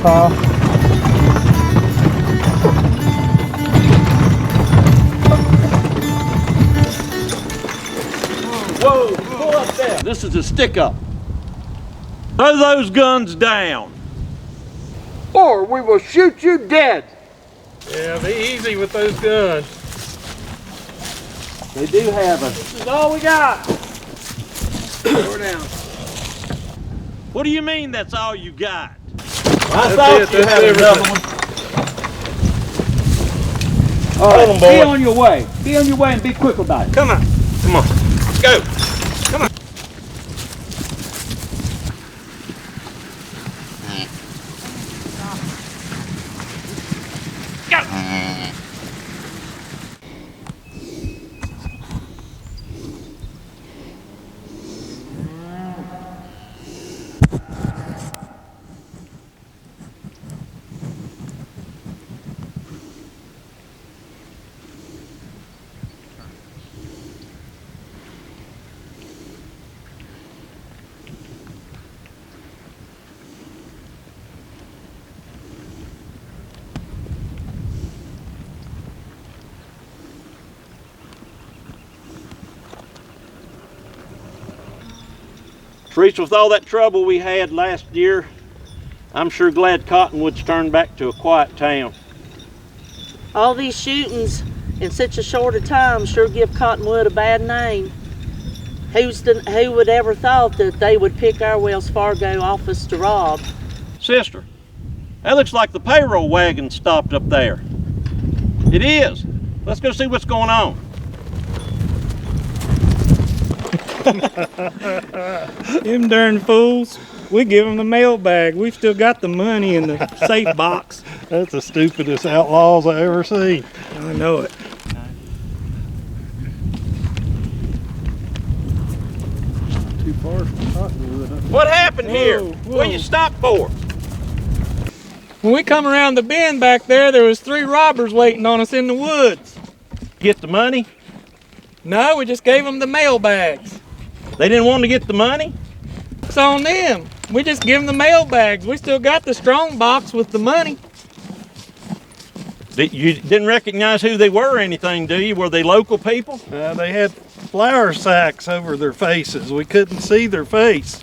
pile. Whoa, pull up there. This is a stick-up. Throw those guns down. Or we will shoot you dead. Yeah, be easy with those guns. They do have a... This is all we got. Throw down. What do you mean that's all you got? I thought you had another one. All right, Hold 'em, boys. be on your way. Be on your way and be quick about it. Come on. Come on. Let's go. Come on. Teresa, with all that trouble we had last year, I'm sure glad Cottonwood's turned back to a quiet town. All these shootings in such a short a time sure give Cottonwood a bad name. Who would ever thought that they would pick our Wells Fargo office to rob? Sister, that looks like the payroll wagon stopped up there. It is. Let's go see what's going on. Them darn fools. We give them the mail bag. We've still got the money in the safe box. That's the stupidest outlaws I ever seen. I know it. Too far from Cottonwood. What happened here? Whoa. What you stop for? When we come around the bend back there was 3 robbers waiting on us in the woods. Get the money? No, we just gave them the mail bags. They didn't want to get the money? It's on them. We just give them the mail bags. We still got the strong box with the money. You didn't recognize who they were or anything, do you? Were they local people? They had flour sacks over their faces. We couldn't see their face.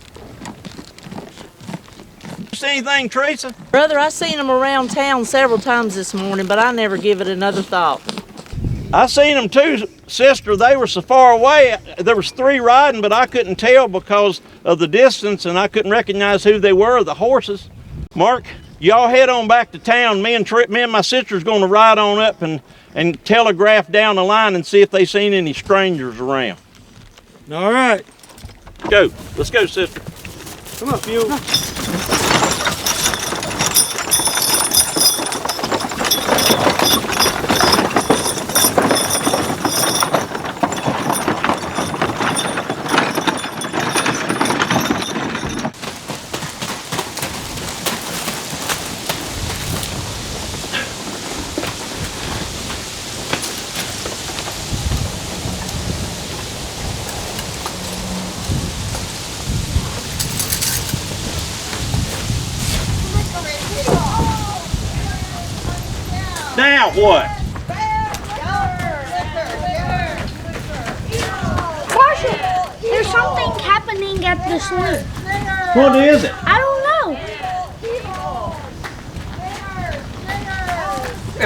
See anything, Teresa? Brother, I seen them around town several times this morning, but I never give it another thought. I seen them too, sister. They were so far away. There was 3 riding, but I couldn't tell because of the distance, and I couldn't recognize who they were, the horses. Mark, y'all head on back to town. Me and my sister's going to ride on up and telegraph down the line and see if they seen any strangers around. All right. Go. Let's go, sister. Come on, Fuel. Now what? Marshall, there's something happening at the saloon. What is it? I don't know.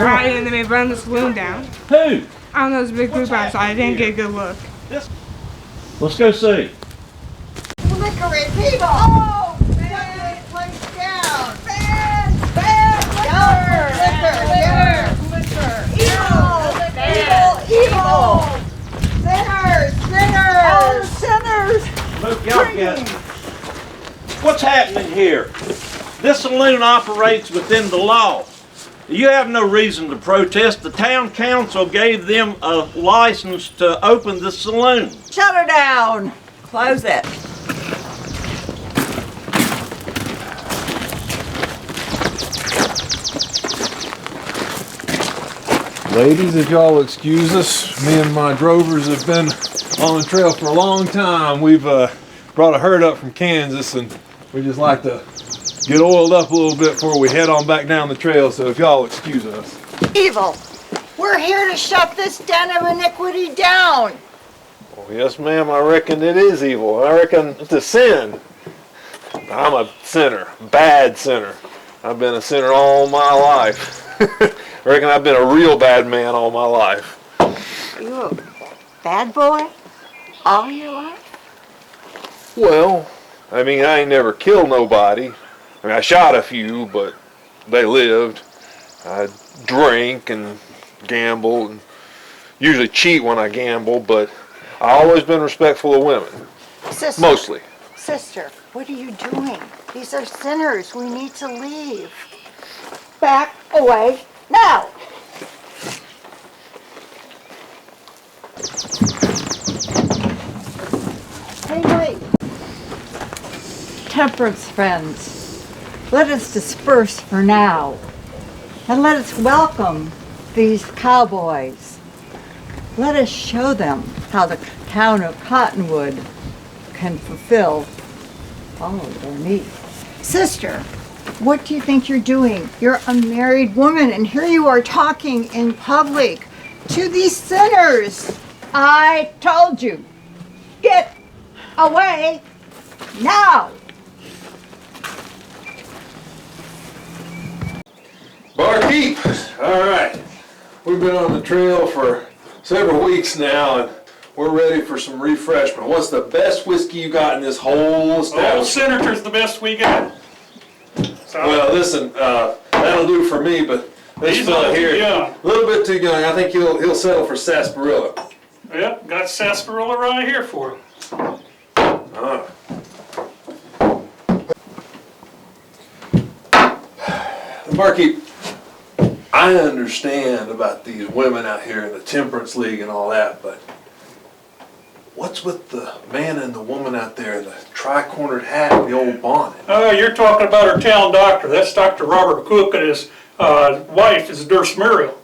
Right, and then they burned the saloon down. Who? I don't know, there's a big group outside. I didn't get a good look. Let's go see. Flickering people! Oh! Shut this place down! Evil! Sinners! Oh, sinners! Look, y'all get what's happening here? This saloon operates within the law. You have no reason to protest. The town council gave them a license to open the saloon. Shut her down. Close it. Ladies, if y'all excuse us, me and my drovers have been on the trail for a long time. We've brought a herd up from Kansas, and we just like to get oiled up a little bit before we head on back down the trail, so if y'all excuse us. Evil, we're here to shut this den of iniquity down. Well, yes, ma'am, I reckon it is evil. I reckon it's a sin. I'm a sinner, bad sinner. I've been a sinner all my life. I reckon I've been a real bad man all my life. Are you a bad boy all your life? Well, I mean, I ain't never killed nobody. I mean, I shot a few, but they lived. I drink and gamble and usually cheat when I gamble, but I've always been respectful of women. Sister, Mostly. Sister, what are you doing? These are sinners. We need to leave. Back away now. Hey, wait. Temperance friends, let us disperse for now, and let us welcome these cowboys. Let us show them how the town of Cottonwood can fulfill all of their needs. Sister, what do you think you're doing? You're a married woman, and here you are talking in public to these sinners. I told you, get away now. Barkeep! All right. We've been on the trail for several weeks now, and we're ready for some refreshment. What's the best whiskey you got in this whole Old establishment? Senator's the best we got. So, Well, listen, that'll do for me, but this He's a fella little here, too young. a little bit too young. I think he'll settle for sarsaparilla. yep, got sarsaparilla right here for him. Ah. Barkeep, I understand about these women out here in the Temperance League and all that, but what's with the man and the woman out there in the tri-cornered hat and the old bonnet? Oh, you're talking about our town doctor. That's Dr. Robert Cook, and his wife is Nurse Muriel.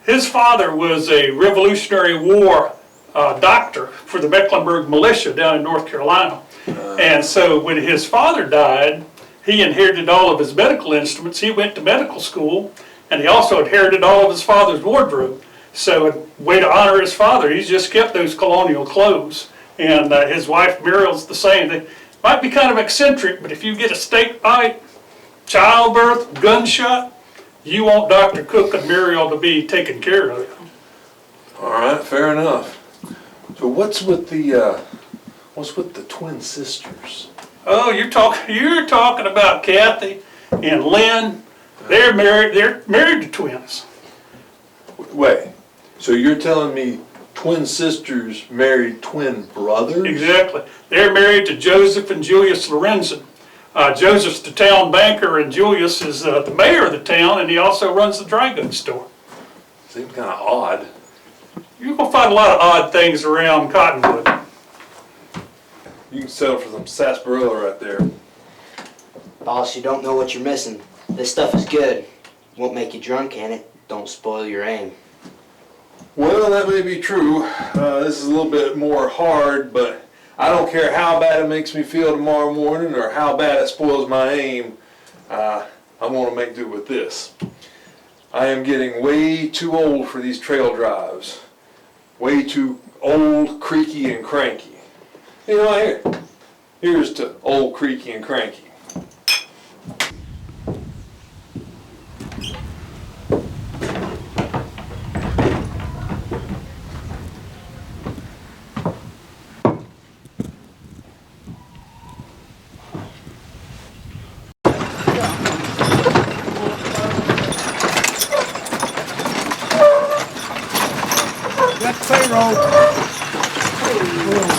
His father was a Revolutionary War doctor for the Mecklenburg militia down in North Carolina. And so when his father died, he inherited all of his medical instruments. He went to medical school, and he also inherited all of his father's wardrobe. So a way to honor his father, he's just kept those colonial clothes. And his wife Muriel's the same. They might be kind of eccentric, but if you get a steak bite, childbirth, gunshot, you want Dr. Cook and Muriel to be taken care of. All right, fair enough. So what's with the twin sisters? Oh, you're talking about Kathy and Lynn. They're married to twins. Wait, so you're telling me twin sisters married twin brothers? Exactly. They're married to Joseph and Julius Lorenzen. Joseph's the town banker, and Julius is the mayor of the town, and he also runs the dry goods store. Seems kind of odd. You're going to find a lot of odd things around Cottonwood. You can settle for some sarsaparilla right there. Boss, you don't know what you're missing. This stuff is good. Won't make you drunk, and it don't spoil your aim. Well, that may be true. This is a little bit more hard, but I don't care how bad it makes me feel tomorrow morning or how bad it spoils my aim. I'm going to make do with this. I am getting way too old for these trail drives. Way too old, creaky, and cranky. You know, here's to old, creaky, and cranky.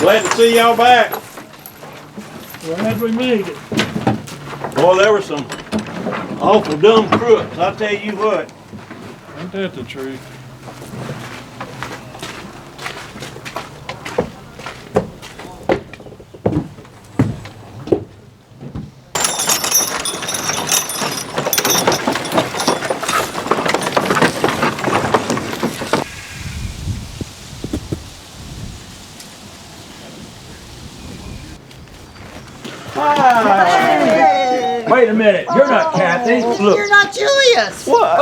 Glad to see y'all back. Glad we made it. Boy, there were some awful dumb crooks, I'll tell you what. Ain't that the truth? Hey. Wait a minute, you're not Kathy. Look. You're not Julius. What?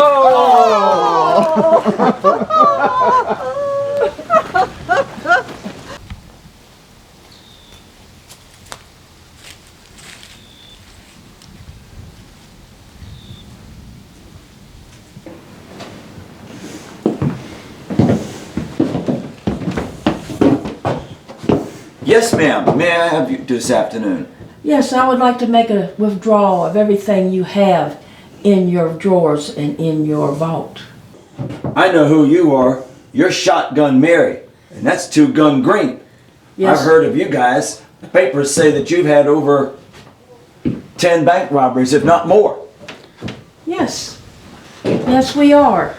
Yes, ma'am. May I have you this afternoon? Yes, I would like to make a withdrawal of everything you have in your drawers and in your vault. I know who you are. You're Shotgun Mary, and that's Two Gun Green. Yes. I've heard of you guys. The papers say that you've had over 10 bank robberies, if not more. Yes. Yes, we are.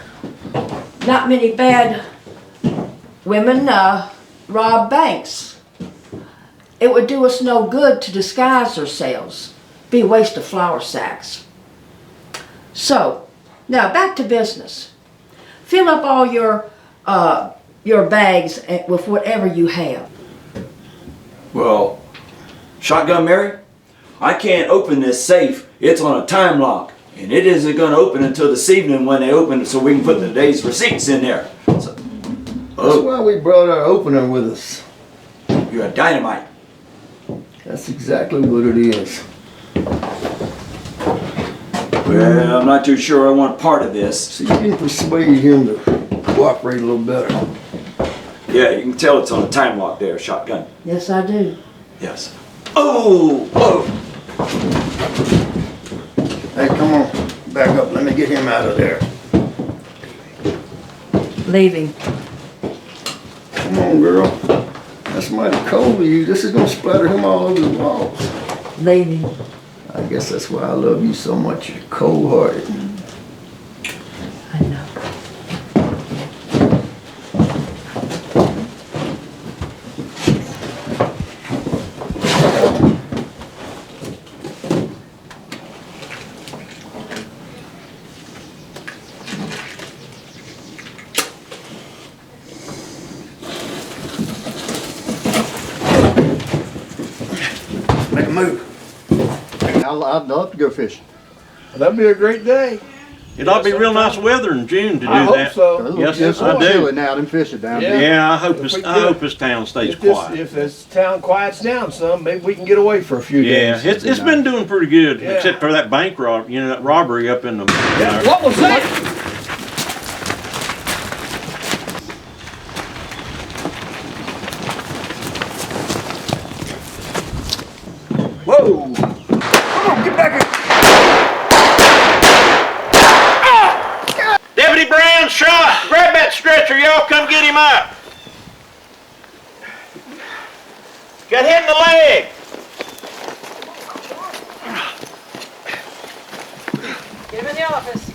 Not many bad women rob banks. It would do us no good to disguise ourselves. Be a waste of flour sacks. So, now back to business. Fill up all your bags with whatever you have. Well, Shotgun Mary, I can't open this safe. It's on a time lock, and it isn't going to open until this evening when they open it so we can put the day's receipts in there. So, That's why we brought our opener with us. You're a dynamite. That's exactly what it is. Well, I'm not too sure I want part of this. So you can persuade him to cooperate a little better. Yeah, you can tell it's on a time lock there, Shotgun. Yes, I do. Yes. Oh! Oh! Hey, come on. Back up. Let me get him out of there. Leaving. Come on, girl. That's mighty cold of you. This is going to splatter him all over the walls. Leaving. I guess that's why I love you so much. You're cold-hearted. I know. Make a move. I'd love to go fishing. That'd be a great day. It ought to be real nice weather in June to do I hope that. so. Yes, It's I do. chilly now. Them fish are down there. Yeah, I hope this town stays quiet. If this town quiets down some, maybe we can get away for a few Yeah, days. it's been doing pretty good, Yeah. except for that bank that robbery up in the. Yeah. What was that? Whoa! Come on, get back here! Deputy Brown shot. Grab that stretcher, y'all. Come get him up. Got hit in the leg. Get him in the office.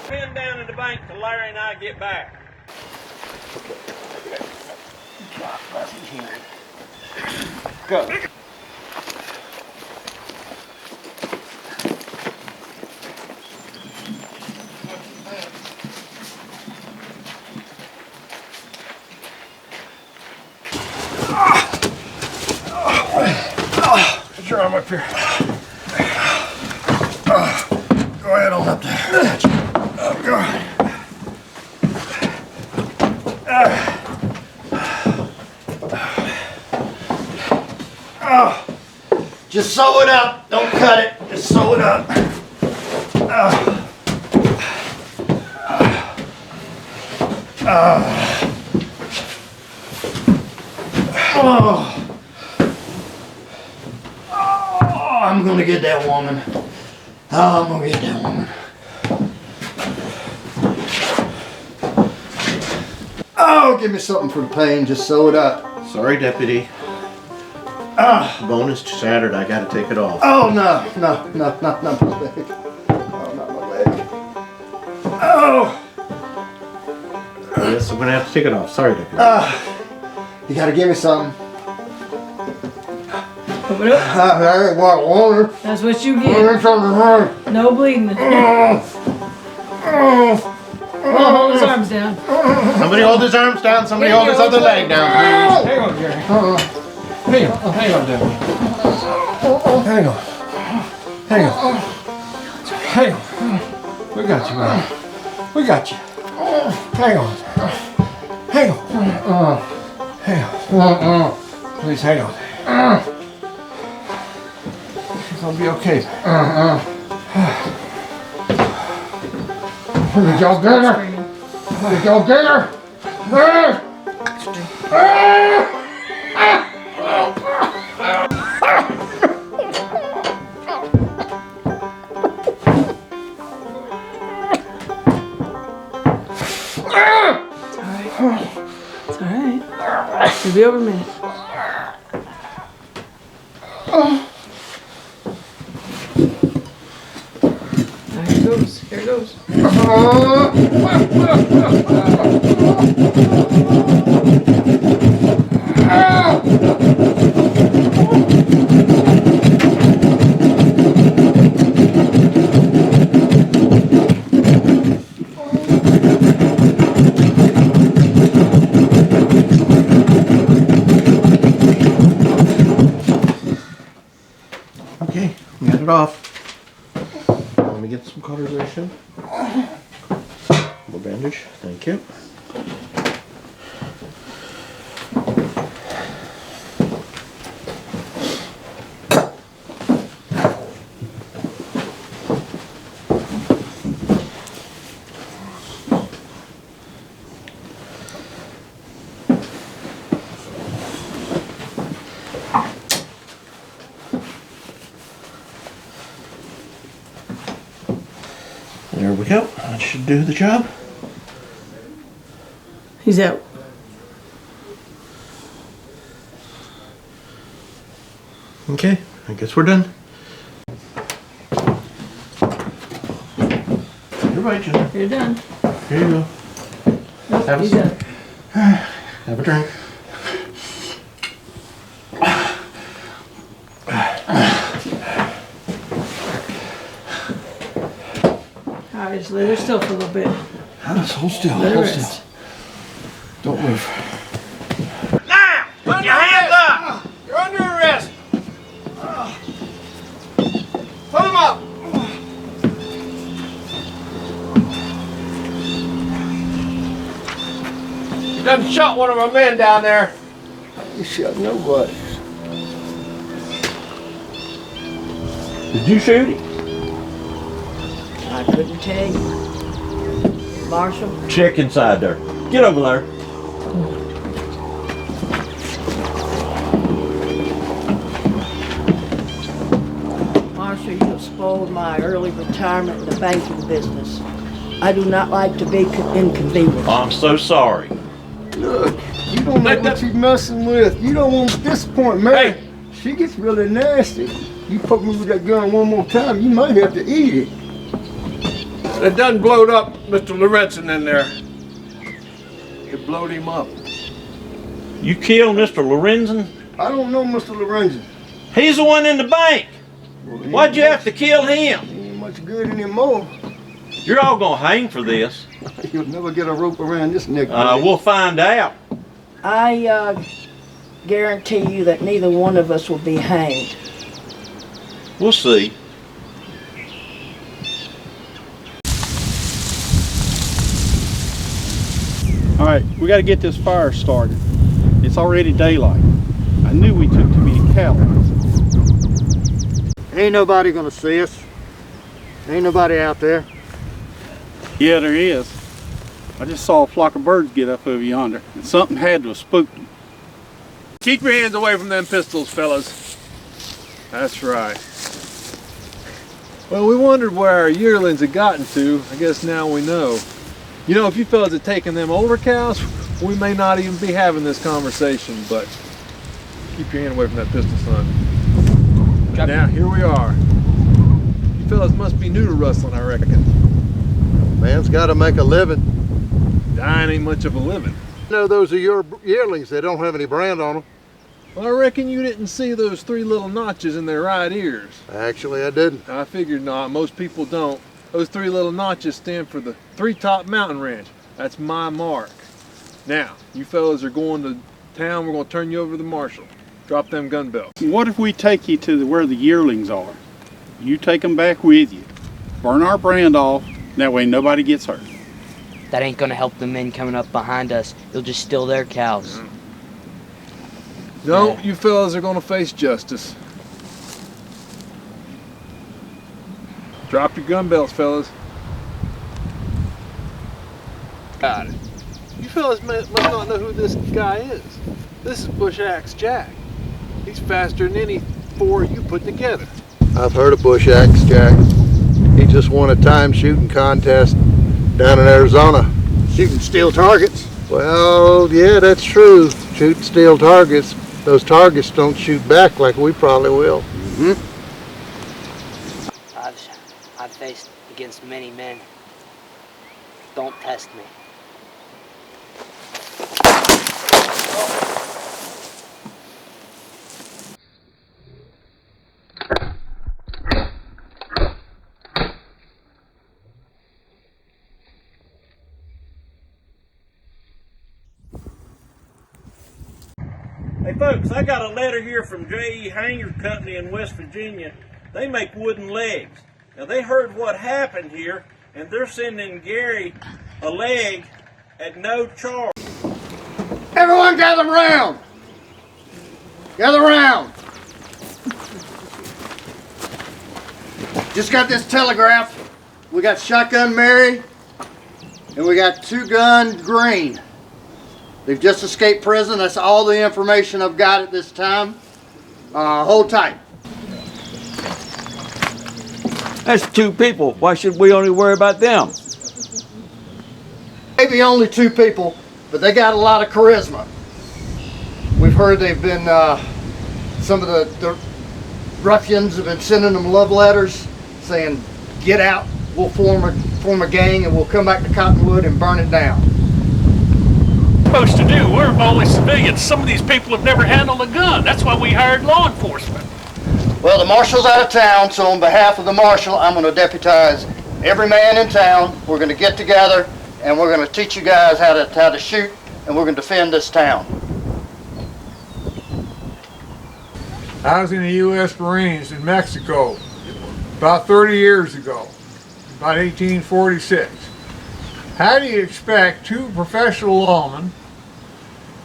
Pin down in the bank till Larry and I get back. Go. Get your arm up here. Go ahead on up there. Oh, go ahead. Just sew it up. Don't cut it. Just sew it up. I'm gonna get that woman. I'm gonna get that woman. Oh, give me something for the pain. Just sew it up. Sorry, Deputy. Bonus Saturday, I gotta take it off. Oh, no, not my leg. Oh, not my leg. Oh! Yes, I'm gonna have to take it off. Sorry, Deputy. You gotta give me something. Open up. I ain't want water. That's what you I get. ain't something to hurt. No bleeding. Oh, Well, hold his arms down. down. Somebody hold his arms down. Somebody hold his other leg down, please. Hang on, Gary. Hang on, Debbie. Hang on. Hang on. Hang on. We got you, man. We got you. Hang on. Hang on. Hang on. Please hang on. It's gonna be okay. Did y'all get her? Did y'all get her? It's alright. It'll be over in a minute. There it goes. Here it goes. Okay, we got it off. Let me get some cauterization. More bandage, thank you. There we go. That should do the job. He's out. Okay, I guess we're done. You're right, Jen. You're done. Here you go. Have He's done. Have a drink. Alright, just let her still for a little bit. Just hold still. Let her Hold rest. still. Don't move. Now, put your hands up. You're under arrest. Put him up. You done shot one of our men down there. You shot nobody. Did you shoot him? I couldn't tell you. Marshal? Check inside there. Get over there. Marshal, you have spoiled my early retirement in the banking business. I do not like to be inconvenienced. I'm so sorry. Look, you don't know what you're messing with. You don't want to disappoint Mary. Hey. She gets really nasty. You poke me with that gun one more time, you might have to eat it. It done blowed up Mr. Lorenzen in there. It blowed him up. You killed Mr. Lorenzen? I don't know Mr. Lorenzen. He's the one in the bank. Well, Why'd you have to kill him? He ain't much good anymore. You're all gonna hang for this. You'll never get a rope around this neck. We'll find out. I guarantee you that neither one of us will be hanged. We'll see. All right, we got to get this fire started. It's already daylight. I knew we took too many calories. Ain't nobody gonna see us. Ain't nobody out there. Yeah, there is. I just saw a flock of birds get up over yonder, and something had to have spooked them. Keep your hands away from them pistols, fellas. That's right. Well, we wondered where our yearlings had gotten to. I guess now we know. You know, if you fellas had taken them older cows, we may not even be having this conversation, but keep your hand away from that pistol, son. Now, here we are. You fellas must be new to rustling, I reckon. Man's gotta make a living. Dying ain't much of a living. You know those are your yearlings, they don't have any brand on them. Well, I reckon you didn't see those 3 little notches in their right ears. Actually, I didn't. I figured not. Most people don't. Those 3 little notches stand for the 3 Top Mountain Ranch. That's my mark. Now, you fellas are going to town. We're going to turn you over to the marshal. Drop them gun belts. What if we take you to where the yearlings are? You take them back with you. Burn our brand off. That way nobody gets hurt. That ain't gonna help the men coming up behind us. You'll just steal their cows. No, you fellas are going to face justice. Drop your gun belts, fellas. Got it. You fellas must not know who this guy is. This is Bush Axe Jack. He's faster than any four you put together. I've heard of Bush Axe Jack. He just won a time shooting contest down in Arizona. Shooting steel targets? Well, yeah, that's true. Shooting steel targets. Those targets don't shoot back like we probably will. I've faced against many men. Don't test me. Hey folks, I got a letter here from J.E. Hanger Company in West Virginia. They make wooden legs. Now they heard what happened here, and they're sending Gary a leg at no charge. Everyone gather round! Gather round! Just got this telegraph. We got Shotgun Mary and we got Two Gun Green. They've just escaped prison. That's all the information I've got at this time. Hold tight. That's two people. Why should we only worry about them? Maybe only two people, but they got a lot of charisma. We've heard they've been, some of the ruffians have been sending them love letters saying, get out, we'll form a gang and we'll come back to Cottonwood and burn it down. Supposed to do? We're only civilians. Some of these people have never handled a gun. That's why we hired law enforcement. Well, the marshal's out of town, so on behalf of the marshal, I'm going to deputize every man in town. We're going to get together and we're going to teach you guys how to shoot, and we're going to defend this town. I was in the U.S. Marines in Mexico about 30 years ago, about 1846. How do you expect two professional lawmen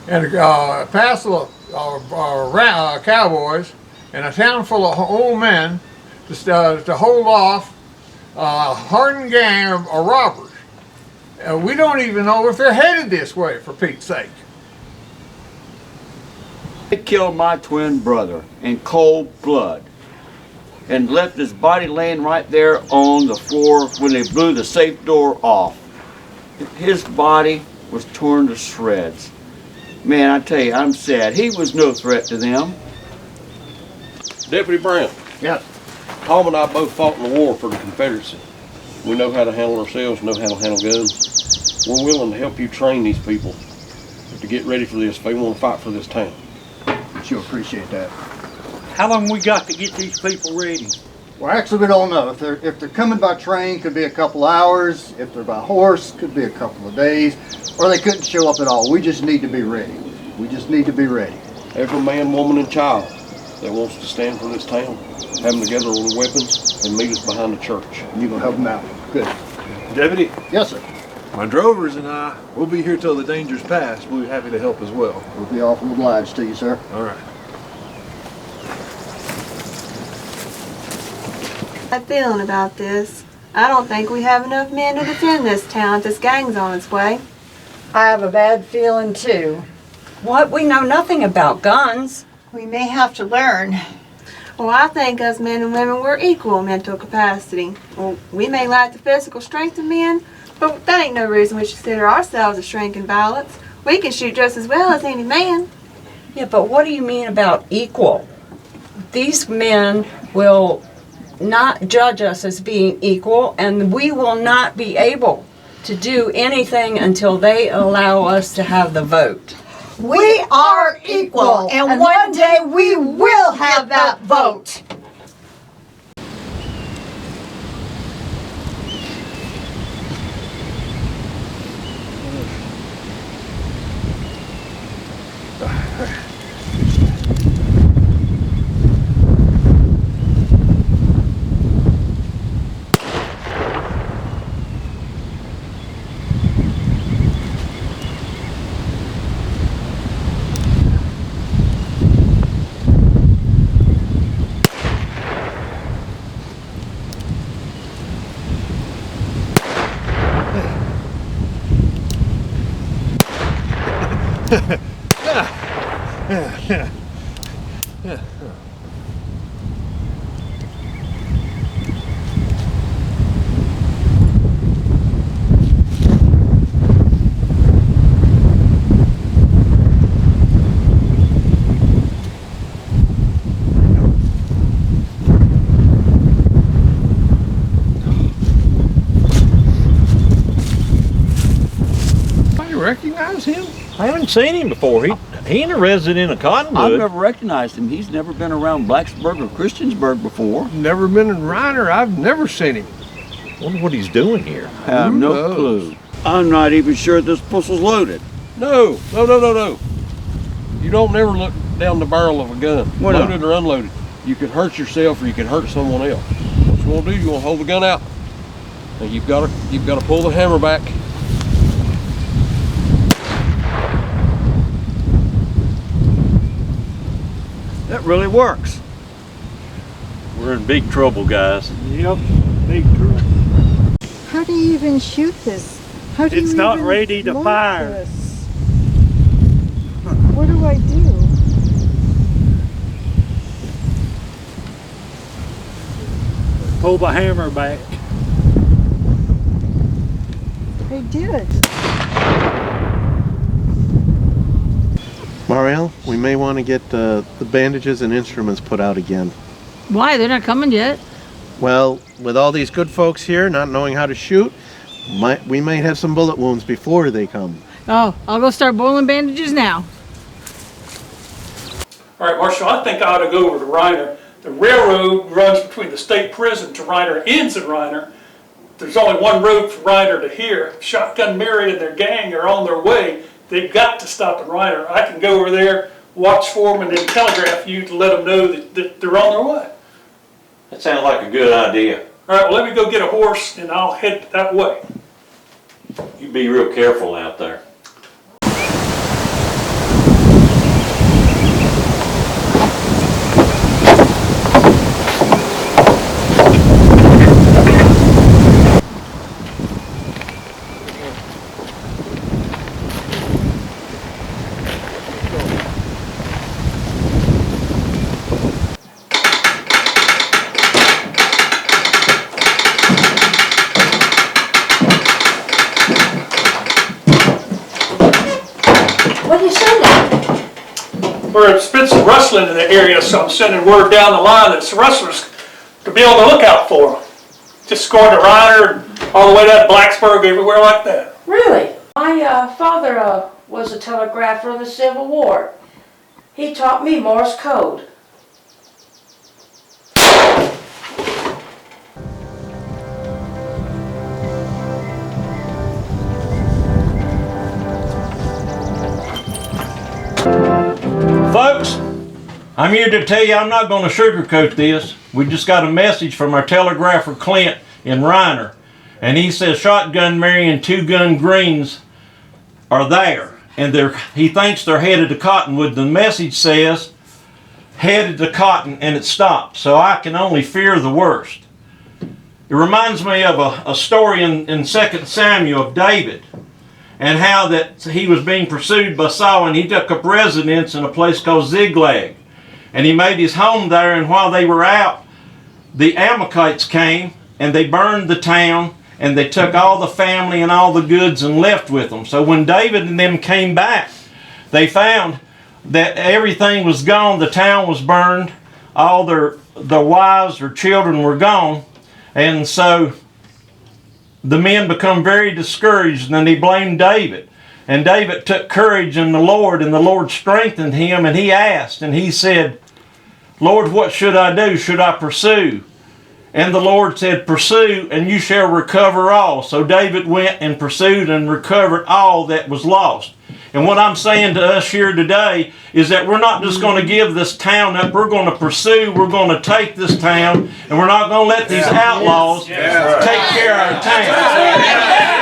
and a passel of cowboys and a town full of old men to hold off a hardened gang of robbers? We don't even know if they're headed this way, for Pete's sake. They killed my twin brother in cold blood and left his body laying right there on the floor when they blew the safe door off. His body was torn to shreds. Man, I tell you, I'm sad. He was no threat to them. Deputy Brown. Yeah. Tom and I both fought in the war for the Confederacy. We know how to handle ourselves, know how to handle guns. We're willing to help you train these people to get ready for this if they want to fight for this town. Sure appreciate that. How long we got to get these people ready? Well, actually, we don't know. If they're coming by train, could be a couple hours. If they're by horse, could be a couple of days. Or they couldn't show up at all. We just need to be ready. We just need to be ready. Every man, woman, and child that wants to stand for this town, have them together with their weapons and meet us behind the church. And you're going to help them out. Good. Deputy? Yes, sir. My drovers and I, we'll be here till the danger's past. We'll be happy to help as well. We'll be awful obliged to you, sir. All right. I'm feeling about this. I don't think we have enough men to defend this town if this gang's on its way. I have a bad feeling too. What? We know nothing about guns. We may have to learn. Well, I think us men and women, we're equal in mental capacity. Well, we may lack the physical strength of men, but that ain't no reason we should consider ourselves as shrinking ballots. We can shoot just as well as any man. Yeah, but what do you mean about equal? These men will not judge us as being equal, and we will not be able to do anything until they allow us to have the vote. We are equal, and one day we will have that vote. Recognize him? I haven't seen him before. He ain't a resident of Cottonwood. I've never recognized him. He's never been around Blacksburg or Christiansburg before. Never been in Reiner. I've never seen him. Wonder what he's doing here. I have no clue. I'm not even sure this pistol's loaded. No. You don't never look down the barrel of a gun, Why not? loaded or unloaded. You can hurt yourself or you can hurt someone else. What you want to do, you want to hold the gun out. And you've got to pull the hammer back. That really works. We're in big trouble, guys. Yep, big trouble. How do you even shoot this? How do It's you not even ready to load fire. this? What do I do? Pull the hammer back. I did. Marielle, we may want to get the bandages and instruments put out again. Why? They're not coming yet. Well, with all these good folks here not knowing how to shoot, we might have some bullet wounds before they come. Oh, I'll go start boiling bandages now. All right, Marshal, I think I ought to go over to Reiner. The railroad runs between the state prison to Reiner, ends at Reiner. There's only one road from Reiner to here. Shotgun Mary and their gang are on their way. They've got to stop at Reiner. I can go over there, watch for them, and then telegraph you to let them know that they're on their way. That sounds like a good idea. All right, well, let me go get a horse, and I'll head that way. You be real careful out there. It's been some rustling in the area, so I'm sending word down the line that some rustlers to be on the lookout for them. Just going to Reiner and all the way down to Blacksburg, everywhere like that. Really? My father was a telegrapher in the Civil War. He taught me Morse code. Folks, I'm here to tell you I'm not going to sugarcoat this. We just got a message from our telegrapher Clint in Reiner, and he says Shotgun Mary and Two Gun Greens are there, and he thinks they're headed to Cottonwood. The message says headed to Cotton, and it stopped, so I can only fear the worst. It reminds me of a story in 2 Samuel of David, and how that he was being pursued by Saul, and he took up residence in a place called Ziklag. And he made his home there, and while they were out, the Amalekites came, and they burned the town, and they took all the family and all the goods and left with them. So when David and them came back, they found that everything was gone. The town was burned. All their wives or children were gone. And so the men become very discouraged, and then they blamed David. And David took courage in the Lord, and the Lord strengthened him, and he asked, and he said, Lord, what should I do? Should I pursue? And the Lord said, pursue, and you shall recover all. So David went and pursued and recovered all that was lost. And what I'm saying to us here today is that we're not just going to give this town up. We're going to pursue. We're going to take this town, and we're not going to let these outlaws take care of our town.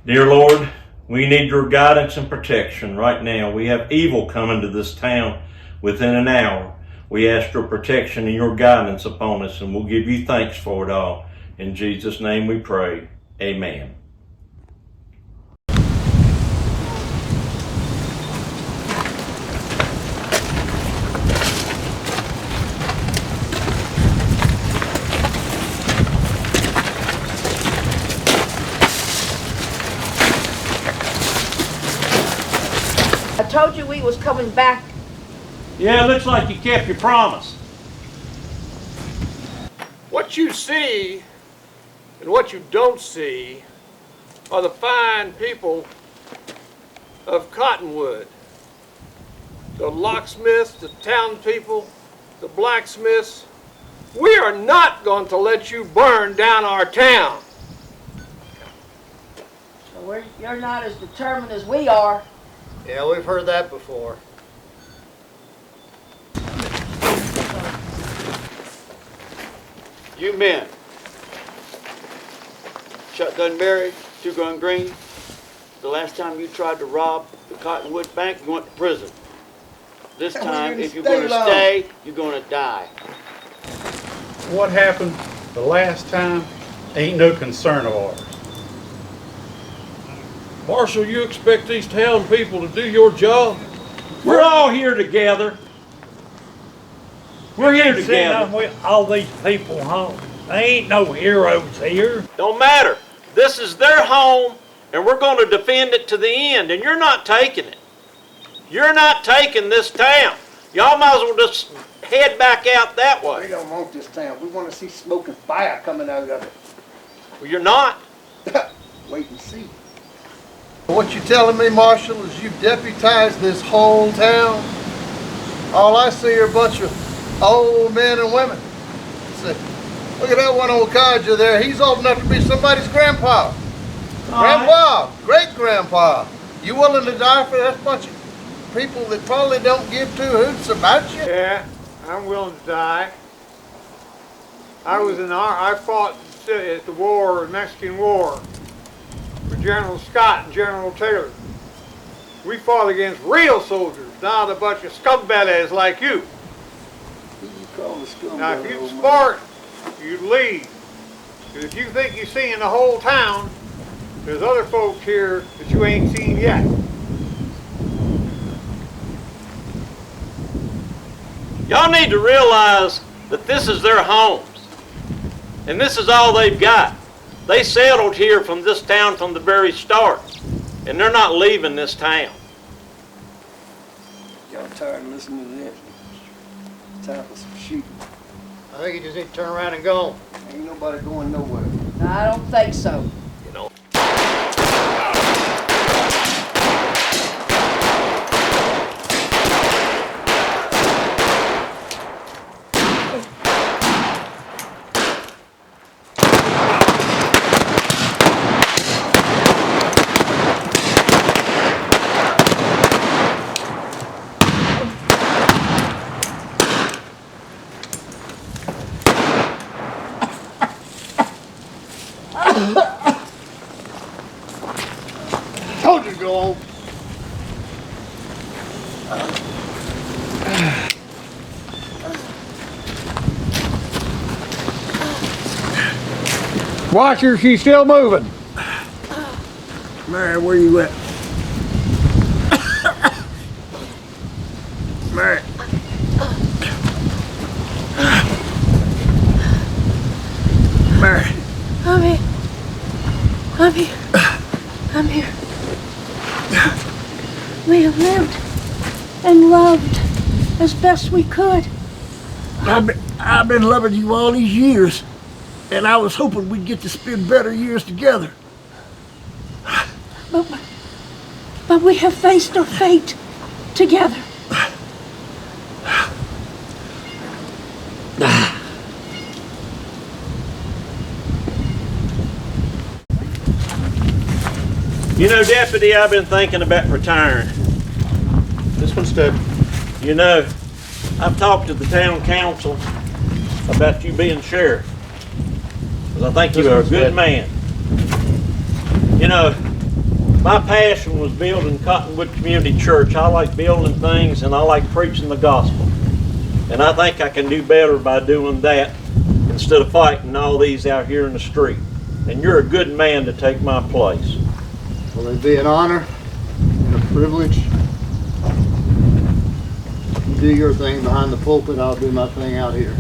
Dear Lord, we need your guidance and protection right now. We have evil coming to this town within an hour. We ask your protection and your guidance upon us, and we'll give you thanks for it all. In Jesus' name we pray. Amen. I told you we was coming back. Yeah, it looks like you kept your promise. What you see and what you don't see are the fine people of Cottonwood. The locksmiths, the townspeople, the blacksmiths. We are not going to let you burn down our town. So you're not as determined as we are. Yeah, we've heard that before. You men, Shotgun Mary, Two Gun Green, the last time you tried to rob the Cottonwood Bank, you went to prison. This time, if you're going to stay, you're going to die. What happened the last time ain't no concern of ours. Marshal, you expect these town people to do your job? We're all here together. We're here together. With all these people home. There ain't no heroes here. Don't matter. This is their home, and we're going to defend it to the end, and you're not taking it. You're not taking this town. Y'all might as well just head back out that way. We don't want this town. We want to see smoke and fire coming out of it. Well, you're not. Wait and see. What you're telling me, Marshal, is you've deputized this whole town? All I see are a bunch of old men and women. See, look at that one old codger there. He's old enough to be somebody's grandpa. Grandpa, great-grandpa. You willing to die for that bunch of people that probably don't give two hoots about you? Yeah, I'm willing to die. I fought at the war, the Mexican War, with General Scott and General Taylor. We fought against real soldiers, not a bunch of scumbaggeries like you. Who you call a scumbag? Now, if you'd Spartan, you'd leave. Because if you think you're seeing the whole town, there's other folks here that you ain't seen yet. Y'all need to realize that this is their homes. And this is all they've got. They settled here from this town from the very start. And they're not leaving this town. Y'all tired of listening to this? Time for some shooting. I think you just need to turn around and go. Ain't nobody going nowhere. No, I don't think so. You know. Told you to go home. Watch her, she's still moving. Mary, where you at? Mary. Mary. I'm here. I'm here. We have lived and loved as best we could. I've been loving you all these years, and I was hoping we'd get to spend better years together. But we have faced our fate together. You know, Deputy, I've been thinking about retiring. This one's dead. You know, I've talked to the town council about you being sheriff, because I think you're a good man. You know, my passion was building Cottonwood Community Church. I like building things and I like preaching the gospel. And I think I can do better by doing that instead of fighting all these out here in the street. And you're a good man to take my place. Well, it'd be an honor and a privilege. You do your thing behind the pulpit, I'll do my thing out here.